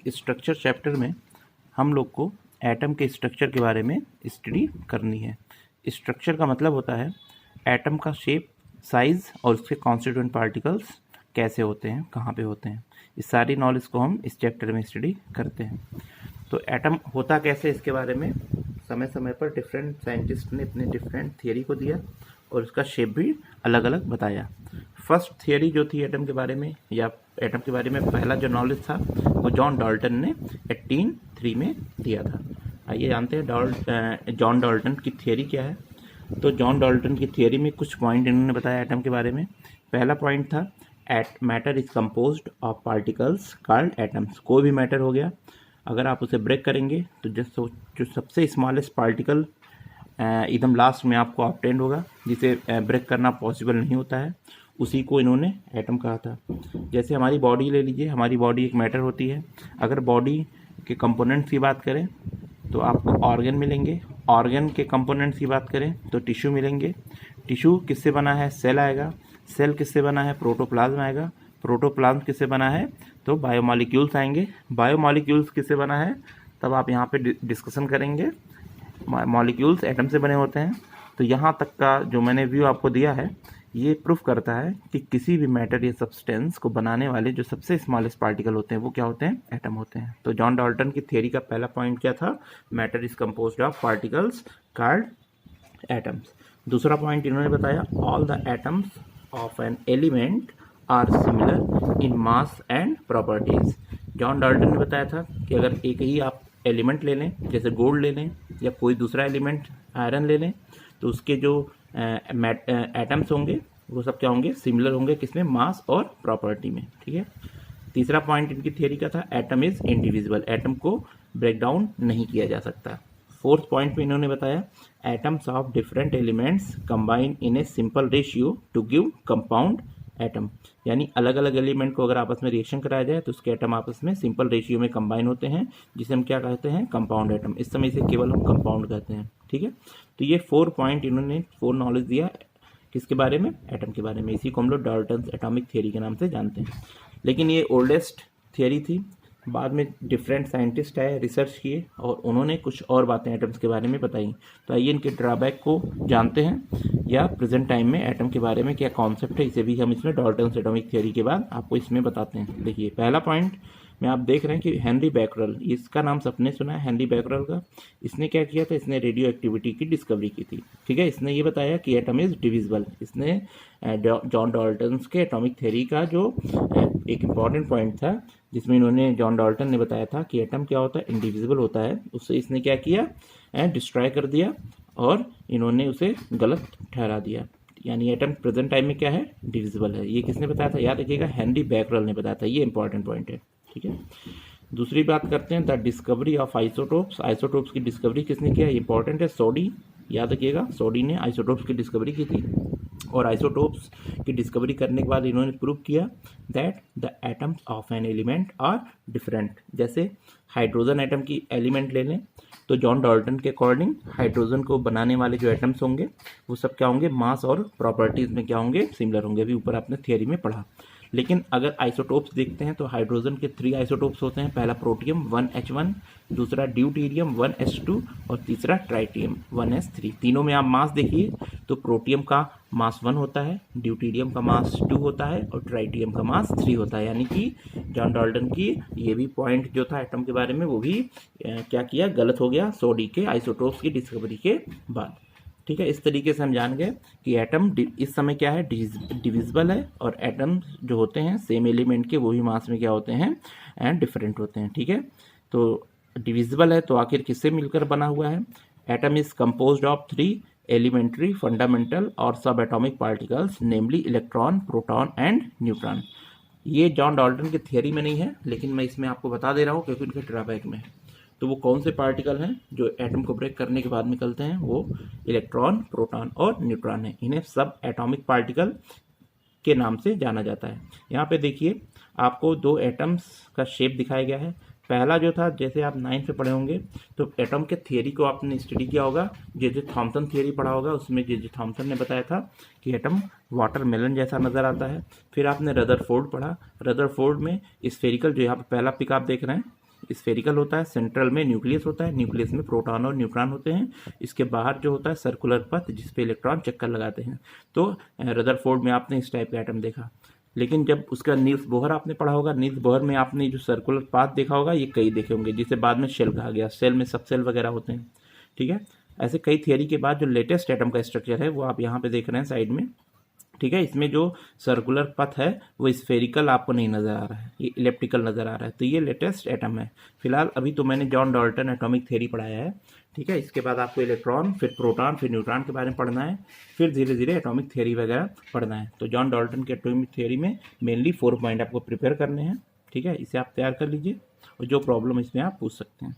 Structure chapter में हम लोग को एटम के स्ट्रक्चर के बारे में स्टडी करनी है। स्ट्रक्चर का मतलब होता है एटम का शेप, साइज़ और उसके कॉन्स्टिट्यूएंट पार्टिकल्स कैसे होते हैं, कहाँ पे होते हैं। इस सारी नॉलेज को हम इस चैप्टर में स्टडी करते हैं। तो एटम होता कैसे, इसके बारे में समय समय पर डिफरेंट साइंटिस्ट ने अपने डिफरेंट थियरी को दिया और उसका शेप भी अलग अलग बताया। फर्स्ट थियरी जो थी एटम के बारे में, या एटम के बारे में पहला जो नॉलेज था, वो जॉन डाल्टन ने 1803 में दिया था। आइए जानते हैं जॉन डाल्टन की थियरी क्या है। तो जॉन डाल्टन की थियरी में कुछ पॉइंट इन्होंने बताया एटम के बारे में। पहला पॉइंट था matter is composed of particles called atoms. कोई भी मैटर हो गया, अगर आप उसे ब्रेक करेंगे तो जो सबसे स्मॉलेस्ट पार्टिकल एकदम लास्ट में आपको ऑब्टेंड होगा, जिसे ब्रेक करना पॉसिबल नहीं होता है, उसी को इन्होंने एटम कहा था। जैसे हमारी बॉडी ले लीजिए, हमारी बॉडी एक मैटर होती है। अगर बॉडी के कंपोनेंट्स की बात करें तो आपको ऑर्गन मिलेंगे। ऑर्गन के कंपोनेंट्स की बात करें तो टिश्यू मिलेंगे। टिश्यू किससे बना है? सेल आएगा। सेल किससे बना है? प्रोटोप्लाज्म आएगा। प्रोटोप्लाज्म किससे बना है? तो बायोमॉलिक्यूल्स आएंगे। बायोमॉलिक्यूल्स किससे बना है? तब आप यहाँ पे डिस्कशन करेंगे। मॉलिक्यूल्स एटम से बने होते हैं। तो यहाँ तक का जो मैंने व्यू आपको दिया है, ये प्रूफ करता है कि किसी भी मैटर या सब्सटेंस को बनाने वाले जो सबसे स्मॉलेस्ट पार्टिकल होते हैं वो क्या होते हैं? एटम होते हैं। तो जॉन डाल्टन की थियरी का पहला पॉइंट क्या था? Matter is composed of particles called atoms. दूसरा पॉइंट इन्होंने बताया all the atoms of an element are similar in mass and properties. John Dalton ने बताया था कि अगर एक ही आप एलिमेंट ले लें, जैसे गोल्ड ले लें या कोई दूसरा एलिमेंट आयरन ले लें, तो उसके जो एटम्स होंगे वो सब क्या होंगे? सिमिलर होंगे। किसमें? मास और प्रॉपर्टी में। ठीक है। तीसरा पॉइंट इनकी थियरी का था एटम इज इंडिविजिबल। एटम को ब्रेक डाउन नहीं किया जा सकता। फोर्थ पॉइंट में इन्होंने बताया atoms of different elements combine in a simple ratio two give compound atom. यानी अलग अलग एलिमेंट को अगर आपस में रिएक्शन कराया जाए तो उसके एटम आपस में सिंपल रेशियो में कंबाइन होते हैं, जिसे हम क्या कहते हैं? Compound atom. इस समय इसे केवल हम कंपाउंड कहते हैं। ठीक है। तो ये 4 पॉइंट इन्होंने 4 नॉलेज दिया किसके बारे में? एटम के बारे में। इसी को हम लोग डाल्टन्स एटॉमिक थियरी के नाम से जानते हैं। लेकिन ये ओल्डेस्ट थियरी थी। बाद में डिफरेंट साइंटिस्ट आए, रिसर्च किए और उन्होंने कुछ और बातें एटम्स के बारे में बताई। तो आइए इनके ड्रॉबैक को जानते हैं, या प्रेजेंट टाइम में एटम के बारे में क्या कॉन्सेप्ट है, इसे भी हम इसमें डाल्टन्स एटॉमिक थियरी के बाद आपको इसमें बताते हैं। देखिए पहला पॉइंट में आप देख रहे हैं कि हेनरी बैकरल, इसका नाम सबने सुना है हेनरी बैकरल का। इसने क्या किया था? इसने रेडियो एक्टिविटी की डिस्कवरी की थी। ठीक है। इसने ये बताया कि एटम इज डिविजिबल। इसने जॉन डाल्टन्स के एटॉमिक थ्योरी का जो एक इम्पॉर्टेंट पॉइंट था, जिसमें इन्होंने जॉन डाल्टन ने बताया था कि एटम क्या होता है? इंडिविजिबल होता है। उससे इसने क्या किया? डिस्ट्रॉय कर दिया और इन्होंने उसे गलत ठहरा दिया। यानी एटम प्रेजेंट टाइम में क्या है? डिविजिबल है। ये किसने बताया था? याद रखिएगा, हेनरी बैकरल ने बताया था। ये इंपॉर्टेंट पॉइंट है। ठीक है। दूसरी बात करते हैं the discovery of isotopes. Isotopes की डिस्कवरी किसने किया? इंपॉर्टेंट है, सोडी। याद रखिएगा, सोडी ने आइसोटोप्स की डिस्कवरी की थी। और आइसोटोप्स की डिस्कवरी करने के बाद इन्होंने प्रूव किया that the atoms of an element are different. जैसे हाइड्रोजन एटम की एलिमेंट ले लें तो जॉन डाल्टन के अकॉर्डिंग हाइड्रोजन को बनाने वाले जो एटम्स होंगे वो सब क्या होंगे? मास और प्रॉपर्टीज में क्या होंगे? सिमिलर होंगे। अभी ऊपर आपने थियरी में पढ़ा। लेकिन अगर आइसोटोप्स देखते हैं तो हाइड्रोजन के 3 आइसोटोप्स होते हैं। पहला प्रोटियम 1H1, दूसरा ड्यूटेरियम 1S2 और तीसरा ट्राइटियम 1S3। तीनों में आप मास देखिए तो प्रोटियम का मास 1 होता है, ड्यूटेरियम का मास 2 होता है और ट्राइटियम का मास 3 होता है। यानी कि जॉन डाल्टन की ये भी पॉइंट जो था एटम के बारे में वो भी क्या किया? गलत हो गया सोडी के आइसोटोप्स की डिस्कवरी के बाद। ठीक है। इस तरीके से हम जान गए कि एटम इस समय क्या है? डिविजिबल है। और एटम जो होते हैं सेम एलिमेंट के, वो भी मास में क्या होते हैं? एंड डिफरेंट होते हैं। ठीक है। तो डिविजिबल है तो आखिर किससे मिलकर बना हुआ है? Atom is composed of 3 elementary, fundamental और subatomic particles, namely electron, proton and neutron. ये जॉन डाल्टन की थियरी में नहीं है, लेकिन मैं इसमें आपको बता दे रहा हूँ क्योंकि उनके ड्रॉबैक में है। तो वो कौन से पार्टिकल हैं जो एटम को ब्रेक करने के बाद निकलते हैं? वो इलेक्ट्रॉन, प्रोटॉन और न्यूट्रॉन है। इन्हें सब एटॉमिक पार्टिकल के नाम से जाना जाता है। यहाँ पे देखिए आपको 2 एटम्स का शेप दिखाया गया है। पहला जो था, जैसे आप 9th में पढ़े होंगे तो एटम के थियरी को आपने स्टडी किया होगा, जे थॉमसन थियरी पढ़ा होगा। उसमें जे थॉमसन ने बताया था कि एटम वाटरमेलन जैसा नज़र आता है। फिर आपने रदरफोर्ड पढ़ा। रदरफोर्ड में स्फेरिकल, जो यहाँ पे पहला पिक आप देख रहे हैं, स्फेरिकल होता है, सेंट्रल में न्यूक्लियस होता है, न्यूक्लियस में प्रोटॉन और न्यूट्रॉन होते हैं, इसके बाहर जो होता है सर्कुलर पथ जिस पे इलेक्ट्रॉन चक्कर लगाते हैं। तो रदरफोर्ड में आपने इस टाइप का एटम देखा, लेकिन जब उसका नील्स बोहर आपने पढ़ा होगा, नील्स बोहर में आपने जो सर्कुलर पाथ देखा होगा, ये कई देखे होंगे, जिसे बाद में शेल कहा गया। सेल में सब सेल वगैरह होते हैं, ठीक है। ऐसे कई थियरी के बाद जो लेटेस्ट एटम का स्ट्रक्चर है वो आप यहाँ पे देख रहे हैं साइड में, ठीक है। इसमें जो सर्कुलर पथ है वो स्फेरिकल आपको नहीं नज़र आ रहा है, ये इलेप्टिकल नज़र आ रहा है। तो ये लेटेस्ट एटम है। फिलहाल अभी तो मैंने जॉन डाल्टन एटॉमिक थ्योरी पढ़ाया है, ठीक है। इसके बाद आपको इलेक्ट्रॉन, फिर प्रोटॉन, फिर न्यूट्रॉन के बारे में पढ़ना है, फिर धीरे धीरे एटॉमिक थ्योरी वगैरह पढ़ना है। तो जॉन डाल्टन के एटॉमिक थ्योरी में मेनली 4 पॉइंट आपको प्रिपेयर करने हैं, ठीक है। इसे आप तैयार कर लीजिए और जो प्रॉब्लम इसमें आप पूछ सकते हैं।